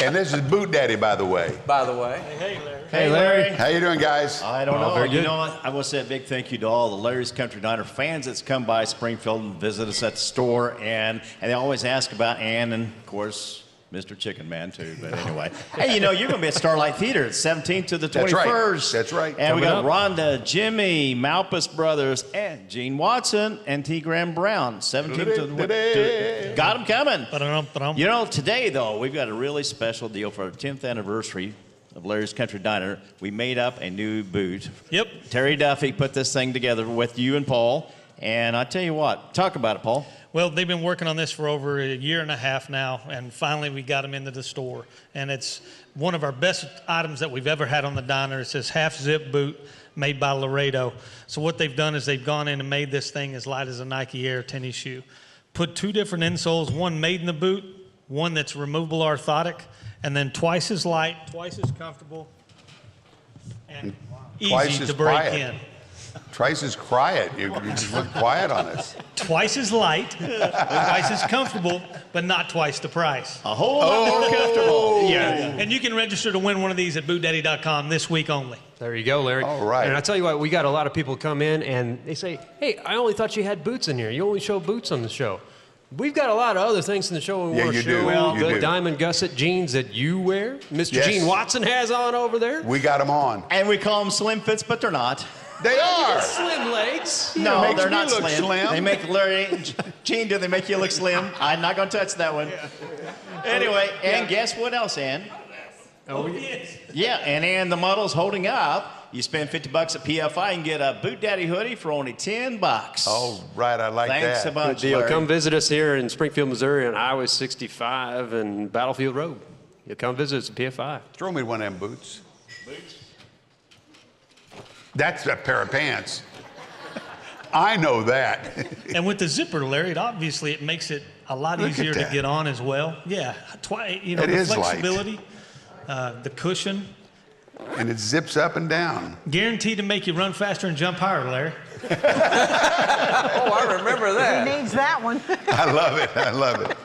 And this is BootDaddy, by the way. By the way. Hey, Larry. Hey, Larry. How you doing, guys? I don't know. very You good. know what? I want to say a big thank you to all the Larry's Country Diner fans that's come by Springfield and visit us at the store. And they always ask about Ann and, of course, Mr. Chicken Man, too. But anyway. Hey, you know, you're going to be at Starlight Theater at 17th to the 21st. That's right. And we got Coming Rhonda, Jimmy, Malpas Brothers, and Gene Watson, and T. Graham Brown. 17th to the... Got them coming. You know, today, though, we've got a really special deal for our 10th anniversary of Larry's Country Diner. We made up a new boot. Yep. Terry Duffy put this thing together with you and Paul. And I tell you what, talk about it, Paul. Well, they've been working on this for over a year and a half now, and finally we got them into the store. And it's one of our best items that we've ever had on the diner. It's this half-zip boot made by Laredo. So what they've done is they've gone in and made this thing as light as a Nike Air tennis shoe. Put two different insoles, one made in the boot, one that's removable orthotic, and then twice as light, twice as comfortable, and easy to break in. Twice as quiet. You just look quiet on us. Twice as light, twice as comfortable, but not twice the price. A whole lot more comfortable. Yeah. And you can register to win one of these at BootDaddy.com this week only. There you go, Larry. All right. And I tell you what, we got a lot of people come in and they say, hey, I only thought you had boots in here. You only show boots on the show. We've got a lot of other things in the show we Yeah, want to you show. do. Well, You the do. diamond gusset jeans that you wear, Mr. Yes. Gene Watson has on over there. We got them on. And we call them slim fits, but they're not. They are. Slim legs. No, makes they're me not look slim. slim. They make Larry, Gene, do they make you look slim? I'm not going to touch that one. Anyway, and guess what else, Ann? Oh, yes. Yeah, and Ann, the model's holding up. You spend $50 at PFI and get a BootDaddy hoodie for only $10. Oh, right. I like Thanks that. a bunch, Good deal. Larry. Come visit us here in Springfield, Missouri on Highway 65 and Battlefield Road. You'll come visit us at PFI. Throw me one of them boots. That's a pair of pants. I know that. And with the zipper, Larry, it makes it a lot Look at easier to that. get on as well. Yeah, you know, It the is light. flexibility, the cushion, And it zips up and down. guaranteed to make you run faster and jump higher, Larry. Oh, I remember that. He needs that one. I love it. I love it.